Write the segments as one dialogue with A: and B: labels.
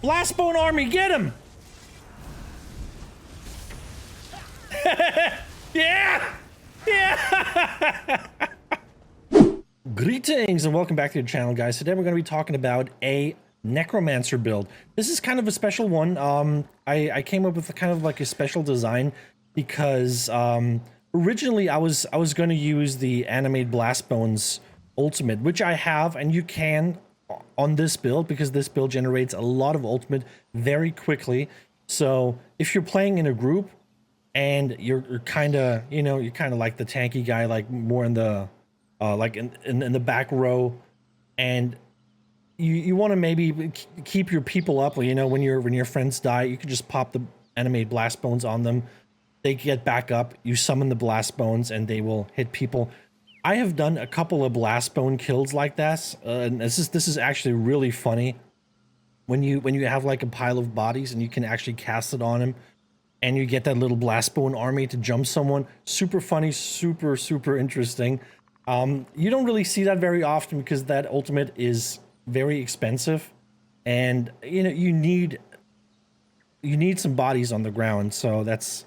A: Blastbone army, get him! Yeah! Yeah! Greetings and welcome back to the channel, guys. Today we're going to be talking about a Necromancer build. This is kind of a special one. I came up with kind of like a special design because originally I was going to use the animated Blastbones ultimate, which I have, and you can on this build because this build generates a lot of ultimate very quickly. So if you're playing in a group and you're kind of, you know, you're kind of like the tanky guy, like more in the like in the back row, and you want to maybe keep your people up. You know, when your friends die, you can just pop the animated Blastbones on them. They get back up. You summon the Blastbones, and they will hit people. I have done a couple of Blastbone kills like this, and this is actually really funny. When you have like a pile of bodies and you can actually cast it on him, and you get that little Blastbone army to jump someone. Super funny, super interesting. You don't really see that very often because that ultimate is very expensive, and you know you need some bodies on the ground. So that's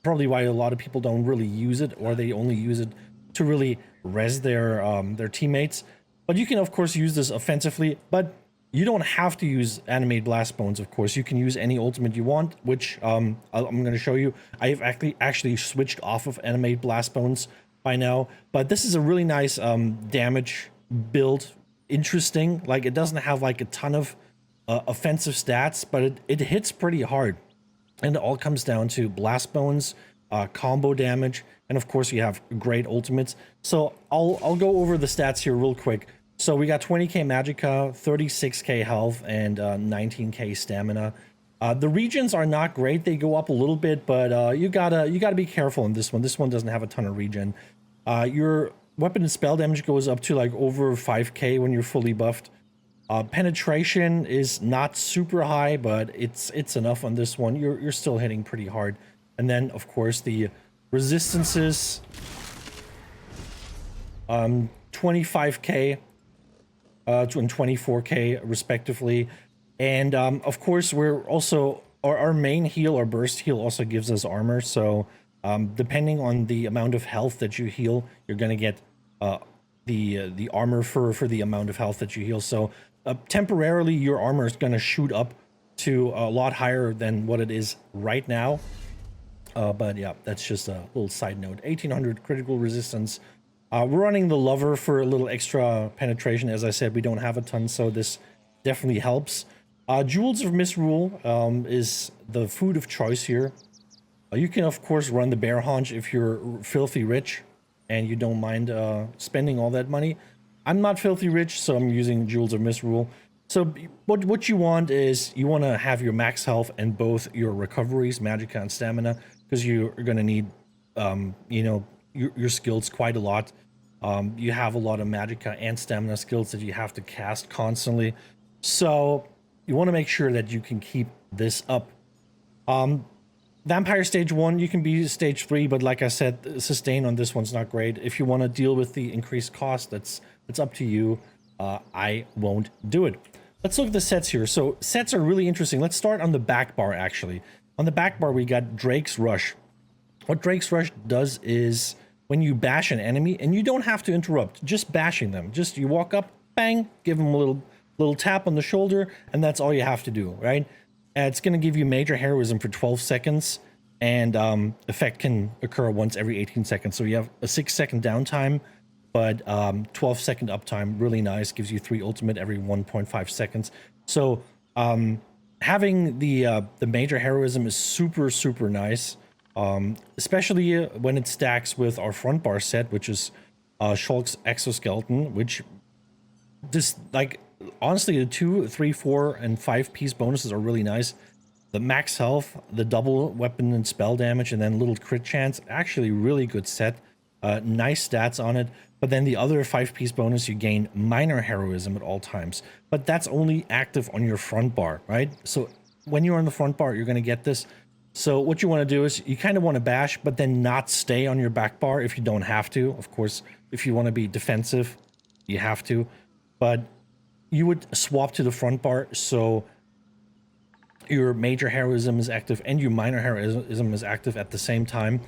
A: probably why a lot of people don't really use it, or they only use it to really res their teammates. But you can of course use this offensively, but you don't have to use animated Blastbones. Of course, you can use any ultimate you want, which I'm going to show you. I have actually switched off of animated Blastbones by now, but this is a really nice damage build. Interesting, like it doesn't have like a ton of offensive stats, but it hits pretty hard, and it all comes down to Blastbones, combo damage, and of course you have great ultimates. So I'll go over the stats here real quick. So we got 20k magicka, 36k health, and 19k stamina. The regions are not great. They go up a little bit, but you gotta be careful in this one. This one doesn't have a ton of regen. Your weapon and spell damage goes up to like over 5k when you're fully buffed. Penetration is not super high, but it's enough on this one. You're still hitting pretty hard. And then of course the resistances, 25k and 24k respectively. And of course we're also our main heal, our burst heal, also gives us armor. So depending on the amount of health that you heal, you're gonna get the armor for the amount of health that you heal. So temporarily your armor is gonna shoot up to a lot higher than what it is right now. But yeah, that's just a little side note. 1800 critical resistance. We're running the lover for a little extra penetration. As I said, we don't have a ton, so this definitely helps. Jewels of Misrule is the food of choice here. You can of course run the bear haunch if you're filthy rich and you don't mind spending all that money. I'm not filthy rich, so I'm using Jewels of Misrule. So what you want is you want to have your max health and both your recoveries, magicka and stamina, because you're going to need you know, your skills quite a lot. You have a lot of magicka and stamina skills that you have to cast constantly, so you want to make sure that you can keep this up. Vampire stage 1, you can be stage 3, but like I said, sustain on this one's not great. If you want to deal with the increased cost, that's up to you. I won't do it. Let's look at the sets here. So sets are really interesting. Let's start on the back bar. Actually, on the back bar we got Drake's Rush. What Drake's Rush does is when you bash an enemy, and you don't have to interrupt, just bashing them. Just you walk up, bang, give them a little tap on the shoulder, and that's all you have to do, right? And it's going to give you major heroism for 12 seconds, and effect can occur once every 18 seconds. So you have a 6-second downtime, but 12-second uptime. Really nice. Gives you 3 ultimate every 1.5 seconds. So having the major heroism is super nice. Especially when it stacks with our front bar set, which is Shulk's exoskeleton, which just like honestly the 2, 3, 4, and 5 piece bonuses are really nice. The max health, the double weapon and spell damage, and then little crit chance, actually really good set. Nice stats on it. But then the other 5-piece bonus, you gain minor heroism at all times, but that's only active on your front bar, right? So when you're on the front bar, you're going to get this. So what you want to do is you kind of want to bash, but then not stay on your back bar if you don't have to. Of course, if you want to be defensive, you have to, but you would swap to the front bar. So your major heroism is active and your minor heroism is active at the same time.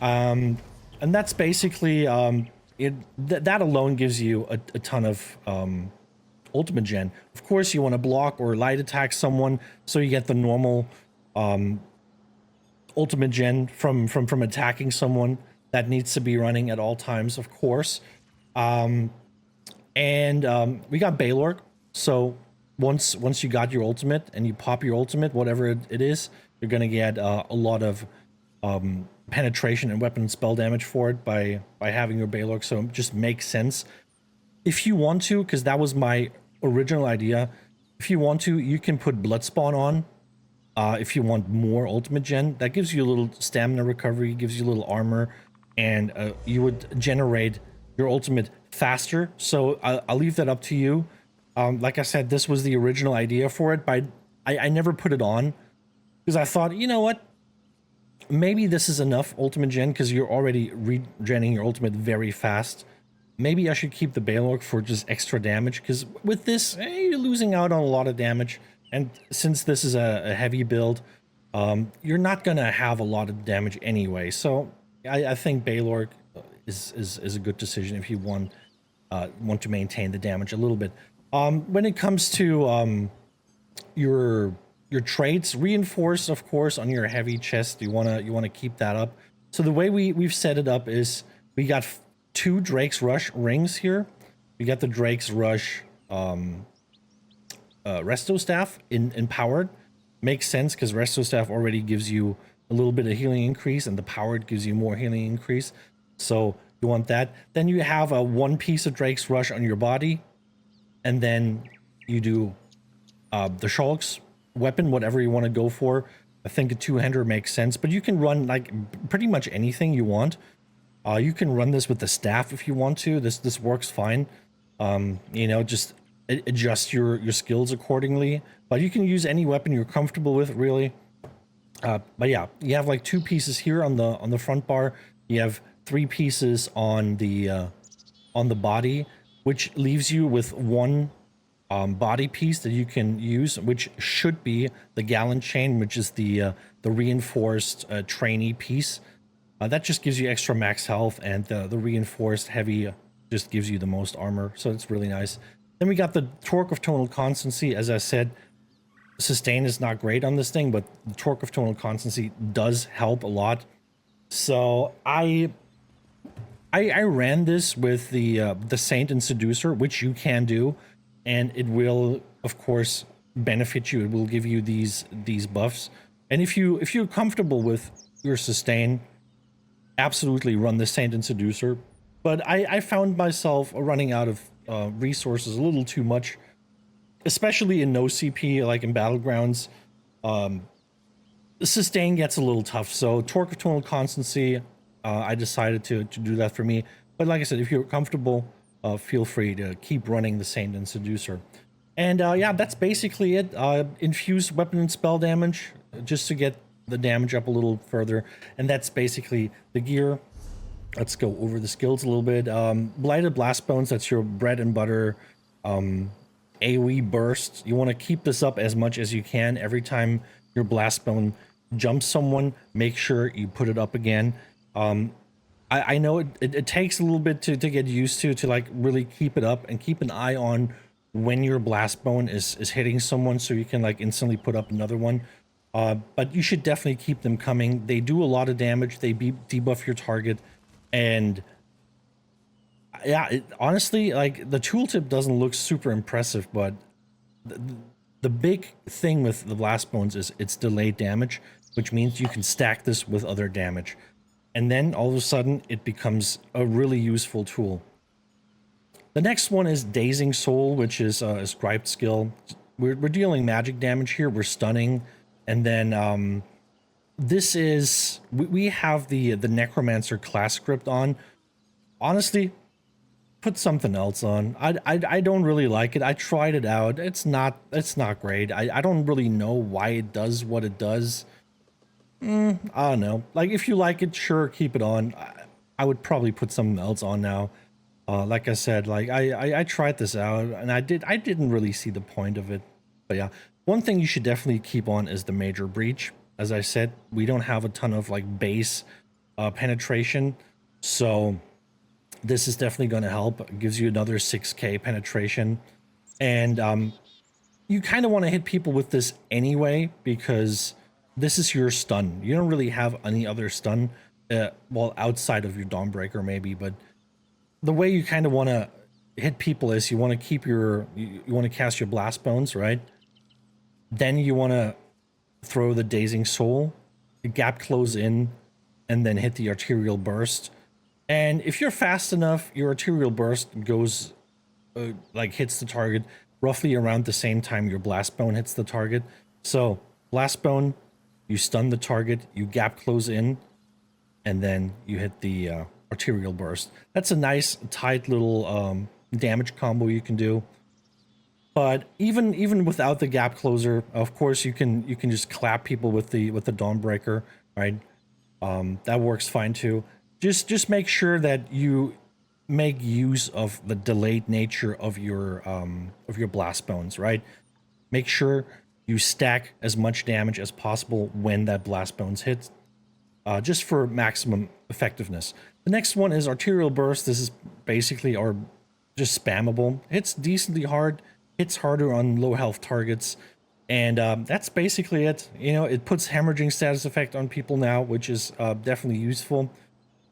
A: And that's basically that alone gives you a ton of ultimate gen. Of course, you want to block or light attack someone, so you get the normal ultimate gen from attacking someone. That needs to be running at all times, of course. We got Balorg, so once you got your ultimate and you pop your ultimate, whatever it is, you're gonna get a lot of penetration and weapon and spell damage for it by having your Balorg. So it just makes sense if you want to, because that was my original idea. If you want to, you can put Bloodspawn on. If you want more ultimate gen, that gives you a little stamina recovery, gives you a little armor, and you would generate your ultimate faster. So I'll leave that up to you. Like I said, this was the original idea for it, but I never put it on because I thought, you know what? Maybe this is enough ultimate gen because you're already regenning your ultimate very fast. Maybe I should keep the Balorg for just extra damage, because with this, you're losing out on a lot of damage. And since this is a heavy build, you're not going to have a lot of damage anyway. So I think Balorg is a good decision if you want to maintain the damage a little bit. When it comes to your traits, reinforce, of course, on your heavy chest, you wanna keep that up. So the way we've set it up is we got 2 Drake's Rush rings here. We got the Drake's Rush Resto Staff empowered. Makes sense because Resto Staff already gives you a little bit of healing increase, and the powered gives you more healing increase. So you want that. Then you have a 1 piece of Drake's Rush on your body, and then you do the Shulk's weapon, whatever you want to go for. I think a 2-hander makes sense, but you can run like pretty much anything you want. You can run this with the staff if you want to. This works fine. You know, just adjust your skills accordingly. But you can use any weapon you're comfortable with, really. But yeah, you have like 2 pieces here on the front bar. You have 3 pieces on the body, which leaves you with 1 body piece that you can use, which should be the Gallant Chain, which is the reinforced trainee piece. That just gives you extra max health, and the reinforced heavy just gives you the most armor, so it's really nice. Then we got the Torque of Tonal Constancy. As I said, sustain is not great on this thing, but the Torque of Tonal Constancy does help a lot. So I ran this with the Saint and Seducer, which you can do, and it will, of course, benefit you. It will give you these buffs. And if you're comfortable with your sustain, absolutely run the Saint and Seducer. But I found myself running out of resources a little too much, especially in no CP, like in Battlegrounds. The sustain gets a little tough, so Torque of Tonal Constancy, I decided to do that for me. But like I said, if you're comfortable, feel free to keep running the Saint and Seducer. And yeah, that's basically it. Infused weapon and spell damage, just to get the damage up a little further. And that's basically the gear. Let's go over the skills a little bit. Blighted Blastbones, that's your bread and butter AoE burst. You want to keep this up as much as you can. Every time your Blastbone jumps someone, make sure you put it up again. I know it takes a little bit to get used to like really keep it up, and keep an eye on when your Blastbone is hitting someone, so you can like instantly put up another one. But you should definitely keep them coming. They do a lot of damage. They debuff your target. And yeah, honestly, like the tooltip doesn't look super impressive, but the big thing with the Blastbones is it's delayed damage, which means you can stack this with other damage. And then all of a sudden it becomes a really useful tool. The next one is Dazing Soul, which is a scribed skill. We're dealing magic damage here. We're stunning. And then this is, we have the Necromancer class script on. Honestly, put something else on. I don't really like it. I tried it out. It's not great. I don't really know why it does what it does. I don't know. Like, if you like it, sure, keep it on. I would probably put something else on now. Like I said, like I tried this out, and I didn't really see the point of it. But yeah, one thing you should definitely keep on is the major breach. As I said, we don't have a ton of like base penetration, so this is definitely going to help. It gives you another 6k penetration, and you kind of want to hit people with this anyway because this is your stun. You don't really have any other stun, well, outside of your Dawnbreaker maybe, but the way you kind of want to hit people is you want to keep you want to cast your Blastbones, right? Then you want to throw the Dazing Soul, gap close in, and then hit the Arterial Burst. And if you're fast enough, your Arterial Burst goes, like hits the target roughly around the same time your Blastbone hits the target. So Blastbone, you stun the target, you gap close in, and then you hit the Arterial Burst. That's a nice tight little damage combo you can do. But even without the gap closer, of course you can just clap people with the Dawnbreaker, right? That works fine too. Just make sure that you make use of the delayed nature of your Blastbones, right? Make sure you stack as much damage as possible when that Blastbones hits, just for maximum effectiveness. The next one is Arterial Burst. This is basically our just spammable. It's decently hard. Hits harder on low health targets, and that's basically it. You know, it puts hemorrhaging status effect on people now, which is definitely useful.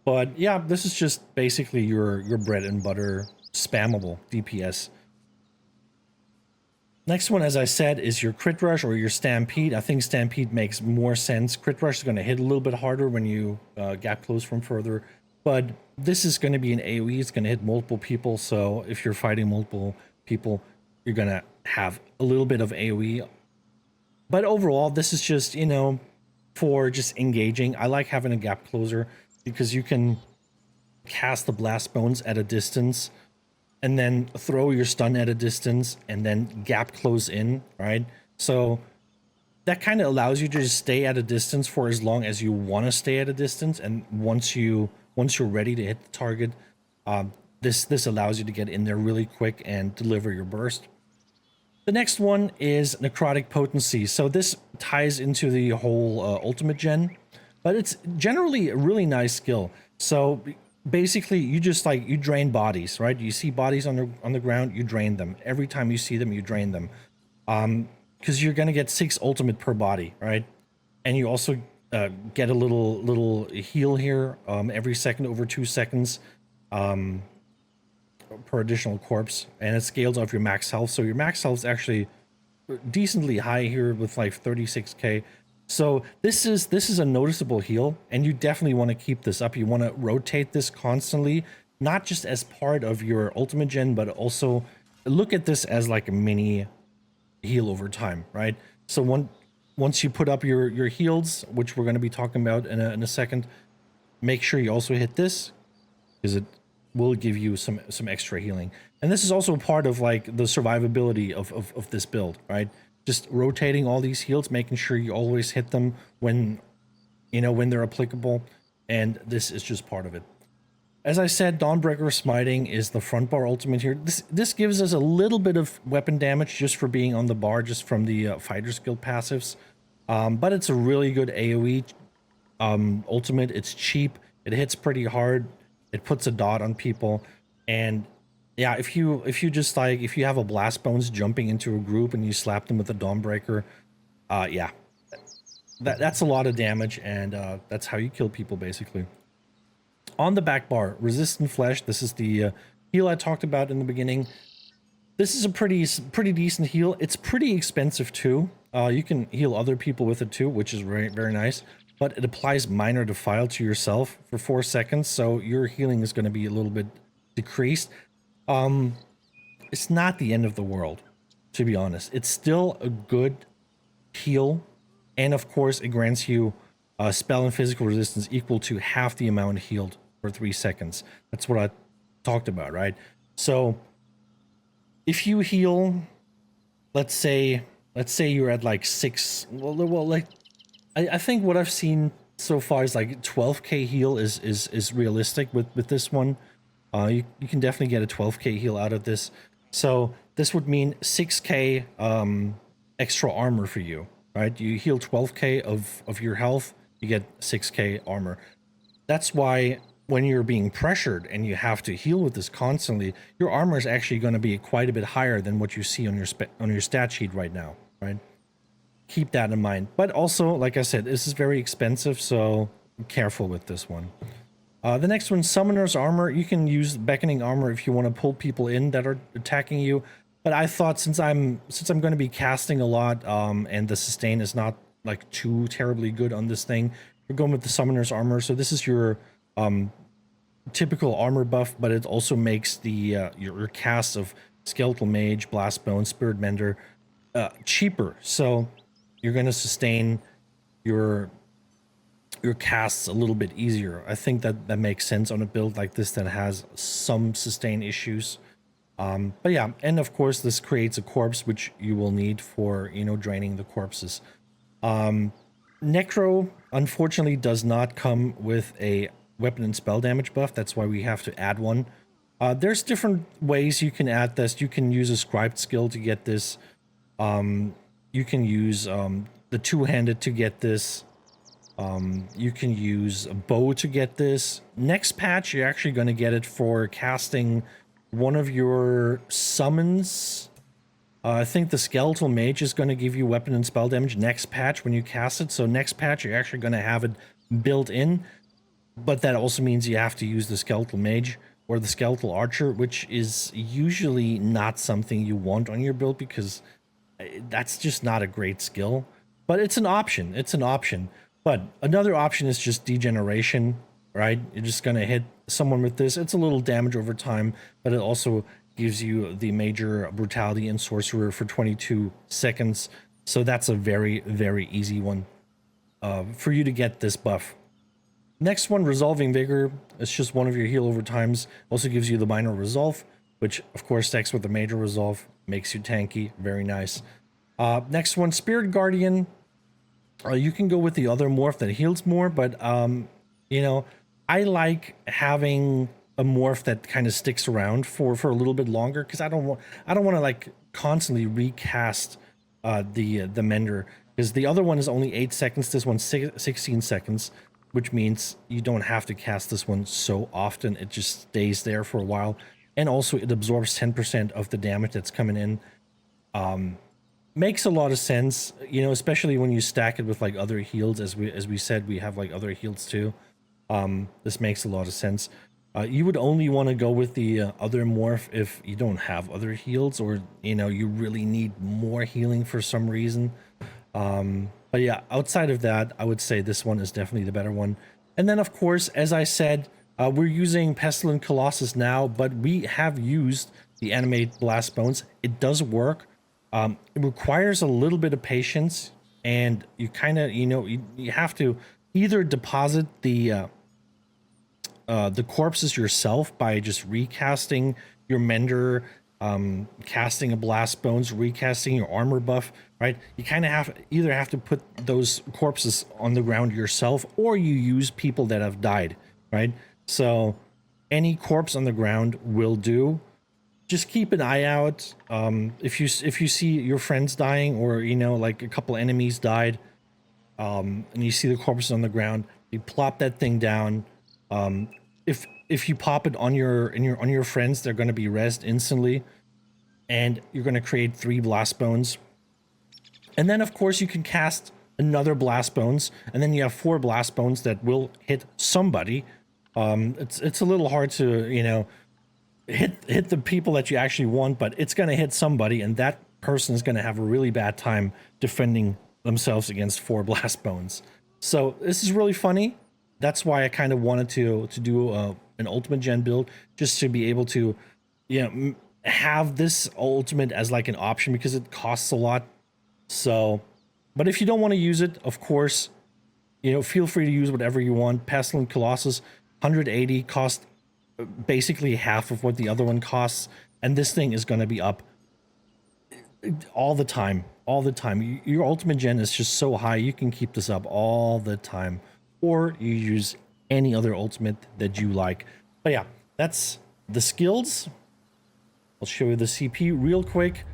A: But yeah, this is just basically your bread and butter spammable DPS. Next one, as I said, is your Crit Rush or your Stampede. I think Stampede makes more sense. Crit Rush is going to hit a little bit harder when you gap close from further, but this is going to be an AoE. It's going to hit multiple people, so if you're fighting multiple people, you're going to have a little bit of AoE. But overall, this is just, you know, for just engaging. I like having a gap closer because you can cast the Blastbones at a distance and then throw your stun at a distance and then gap close in, right? So that kind of allows you to just stay at a distance for as long as you want to stay at a distance. And once you're ready to hit the target, this allows you to get in there really quick and deliver your burst. The next one is Necrotic Potency. So this ties into the whole ultimate gen, but it's generally a really nice skill. So basically you just you drain bodies, right? You see bodies on the ground, you drain them. Every time you see them, you drain them. Because you're gonna get 6 ultimate per body, right? And you also get a little heal here every second over 2 seconds. Per additional corpse, and it scales off your max health, so your max health is actually decently high here with like 36k. So this is a noticeable heal, and you definitely want to keep this up. You want to rotate this constantly, not just as part of your ultimate gen, but also look at this as like a mini heal over time, right? So once you put up your heals, which we're going to be talking about in a second, make sure you also hit this, because it will give you some extra healing. And this is also part of like the survivability of this build, right? Just rotating all these heals, making sure you always hit them when they're applicable, and this is just part of it. As I said, Dawnbreaker Smiting is the front bar ultimate here. This gives us a little bit of weapon damage just for being on the bar, just from the fighter skill passives, but it's a really good AoE ultimate. It's cheap, it hits pretty hard, it puts a dot on people, and yeah, if you just if you have a Blastbones jumping into a group and you slap them with a Dawnbreaker, yeah, that's a lot of damage, and that's how you kill people basically. On the back bar, Resistant Flesh. This is the heal I talked about in the beginning. This is a pretty decent heal. It's pretty expensive too. You can heal other people with it too, which is very, very nice. But it applies Minor Defile to yourself for 4 seconds, so your healing is going to be a little bit decreased. It's not the end of the world, to be honest. It's still a good heal, and of course it grants you spell and physical resistance equal to half the amount healed for 3 seconds. That's what I talked about, right? So if you heal, let's say you're at like 6, well like I think what I've seen so far is like 12k heal is realistic with this one. You can definitely get a 12k heal out of this. So this would mean 6k extra armor for you, right? You heal 12k of your health, you get 6k armor. That's why when you're being pressured and you have to heal with this constantly, your armor is actually going to be quite a bit higher than what you see on your stat sheet right now, right? Keep that in mind. But also, like I said, this is very expensive, so be careful with this one. The next one, Summoner's Armor. You can use Beckoning Armor if you want to pull people in that are attacking you. But I thought since I'm going to be casting a lot, and the sustain is not like too terribly good on this thing, we're going with the Summoner's Armor. So this is your typical armor buff, but it also makes the your cast of Skeletal Mage, Blastbones, Spirit Mender cheaper. So you're going to sustain your casts a little bit easier. I think that makes sense on a build like this that has some sustain issues. But yeah, and of course this creates a corpse which you will need for, you know, draining the corpses. Necro unfortunately does not come with a weapon and spell damage buff. That's why we have to add one. There's different ways you can add this. You can use a scribed skill to get this. You can use the two-handed to get this. You can use a bow to get this. Next patch, you're actually going to get it for casting one of your summons. I think the Skeletal Mage is going to give you weapon and spell damage next patch when you cast it. So next patch, you're actually going to have it built in. But that also means you have to use the Skeletal Mage or the Skeletal Archer, which is usually not something you want on your build because that's just not a great skill. But it's an option. It's an option. But another option is just degeneration, right? You're just going to hit someone with this. It's a little damage over time, but it also gives you the major brutality and sorcerer for 22 seconds. So that's a very, very easy one for you to get this buff. Next one, Resolving Vigor. It's just one of your heal over times. Also gives you the minor resolve, which of course stacks with the major resolve. Makes you tanky. Very nice. Next one, Spirit Guardian. You can go with the other morph that heals more, but you know, I like having a morph that kind of sticks around for a little bit longer because I don't want to like constantly recast the Mender, because the other one is only 8 seconds. This one's 16 seconds, which means you don't have to cast this one so often. It just stays there for a while, and also it absorbs 10% of the damage that's coming in. Makes a lot of sense, you know, especially when you stack it with like other heals. As we said, we have like other heals too. This makes a lot of sense. You would only want to go with the other morph if you don't have other heals, or you know, you really need more healing for some reason. But yeah, outside of that, I would say this one is definitely the better one. And then of course, as I said, we're using Pestilent Colossus now, but we have used the Animate Blastbones. It does work. It requires a little bit of patience, and you kind of, you know, you have to either deposit the corpses yourself by just recasting your Mender, casting a Blastbones, recasting your armor buff, right? You kind of either have to put those corpses on the ground yourself, or you use people that have died, right? So any corpse on the ground will do. Just keep an eye out. If you see your friends dying, or you know, like a couple enemies died, and you see the corpses on the ground, you plop that thing down. If you pop it on your friends, they're going to be rezzed instantly, and you're going to create 3 Blastbones. And then of course you can cast another Blastbones, and then you have 4 Blastbones that will hit somebody. It's a little hard to, you know, hit the people that you actually want, but it's going to hit somebody, and that person is going to have a really bad time defending themselves against 4 Blastbones. So this is really funny. That's why I kind of wanted to do an ultimate gen build, just to be able to, you know, have this ultimate as like an option, because it costs a lot. So, but if you don't want to use it, of course, you know, feel free to use whatever you want. Pestilent Colossus, 180, cost basically half of what the other one costs, and this thing is going to be up all the time. Your ultimate gen is just so high, you can keep this up all the time, or you use any other ultimate that you like. But yeah, that's the skills. I'll show you the CP real quick.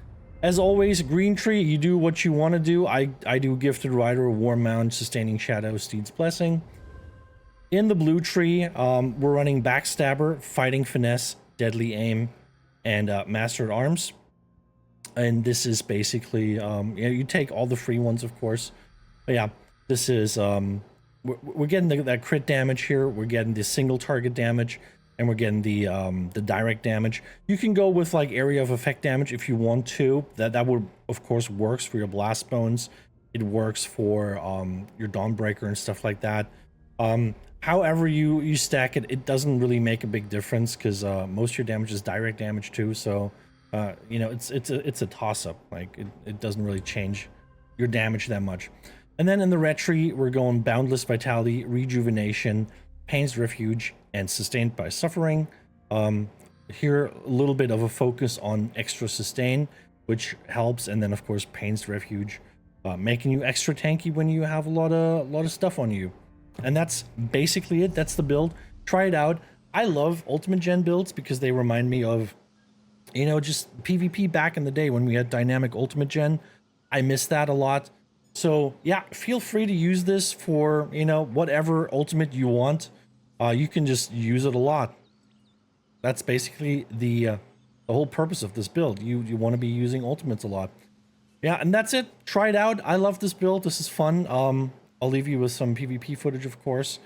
A: As always, green tree, you do what you want to do. I do Gifted Rider, Warm Mount, Sustaining Shadow, Steed's Blessing. In the blue tree, we're running Backstabber, Fighting Finesse, Deadly Aim, and Master at Arms. And this is basically, you take all the free ones, of course. But yeah, this is, we're getting that crit damage here. We're getting the single target damage, and we're getting the direct damage. You can go with like area of effect damage if you want to. That would, of course, works for your Blastbones. It works for your Dawnbreaker and stuff like that. However you stack it, it doesn't really make a big difference because most of your damage is direct damage too. So you know, it's a toss-up. Like it doesn't really change your damage that much. And then in the red tree, we're going Boundless Vitality, Rejuvenation, Pain's Refuge, and Sustained by Suffering. Here, a little bit of a focus on extra sustain, which helps. And then, of course, Pain's Refuge, making you extra tanky when you have a lot of stuff on you. And that's basically it. That's the build. Try it out. I love Ultimate Gen builds because they remind me of, you know, just PvP back in the day when we had dynamic Ultimate Gen. I miss that a lot. So yeah, feel free to use this for, you know, whatever ultimate you want. You can just use it a lot. That's basically the whole purpose of this build. You want to be using ultimates a lot. Yeah, and that's it. Try it out. I love this build. This is fun. I'll leave you with some PvP footage, of course.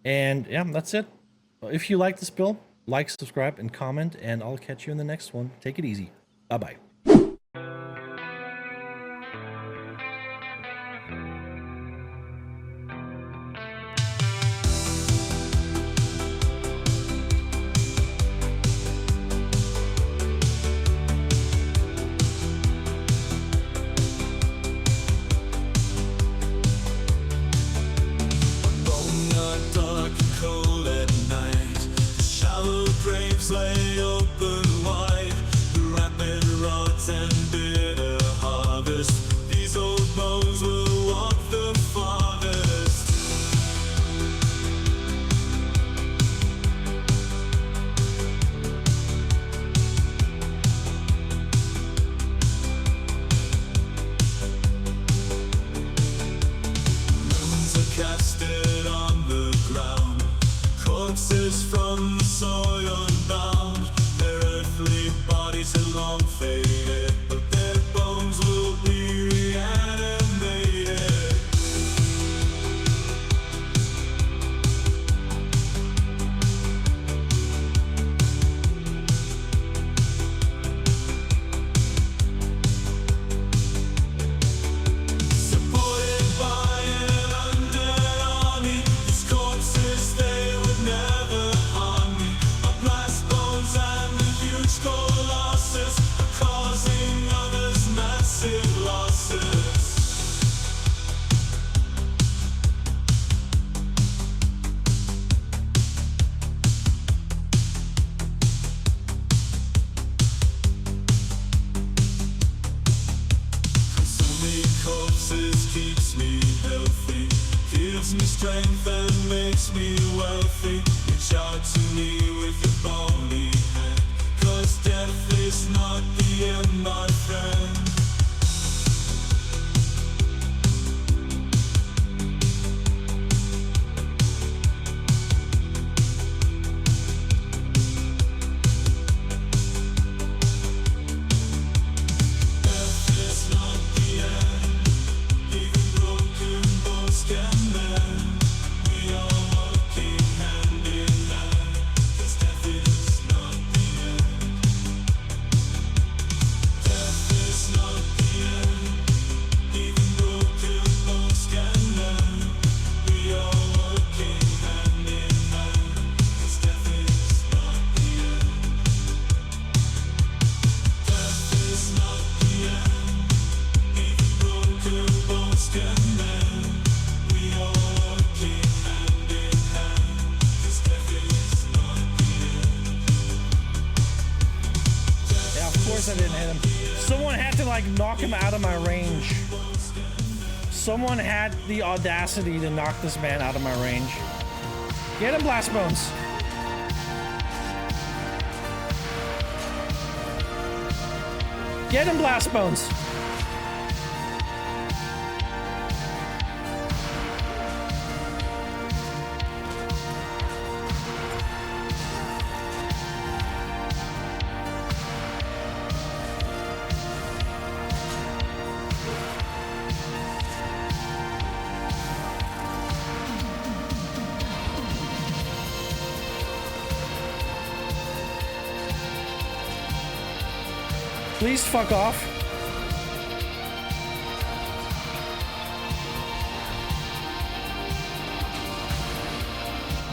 A: And yeah, that's it. If you like this build, like, subscribe, and comment, and I'll catch you in the next one. Take it easy. Bye-bye.
B: Lay open wide, the rapid rods and bitter harvest. These old bones will walk the farthest. Moons are casted on the ground, corpses from the soil bound. Their earthly bodies have long faded, but their bones will be reanimated. Supported by an undead army, these corpses, they would never harm me. Blastbones and the huge colossus are causing others massive losses. Consuming corpses keeps me healthy, gives me strength and makes me wealthy. Reach out to me with your bony hand, 'cause death is not the end, my friend. Death is not the end, even broken bones can mend. We are walking hand in hand, 'cause death is not the end. Death is not the end, even broken bones can mend. We are walking hand in hand, 'cause death is not the end. Death is not the end, even broken bones can mend. We are walking hand in hand, 'cause death is not the end.
A: Yeah, of course I didn't hit him. Someone had to like knock him out of my range. Someone had the audacity to knock this man out of my range. Get him, Blastbones. Get him, Blastbones. Please fuck off.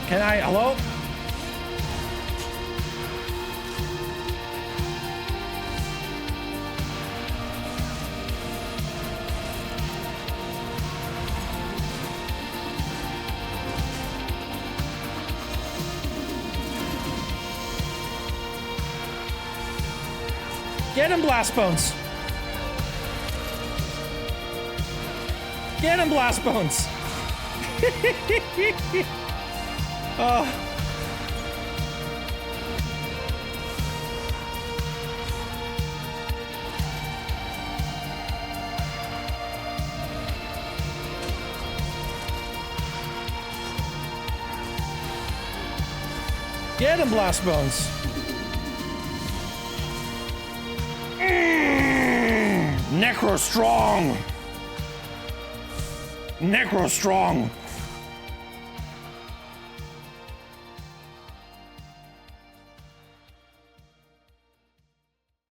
A: Can I? Hello? Get him, Blastbones! Get him, Blastbones! Oh. Get him, Blastbones! Necro strong! Necro strong!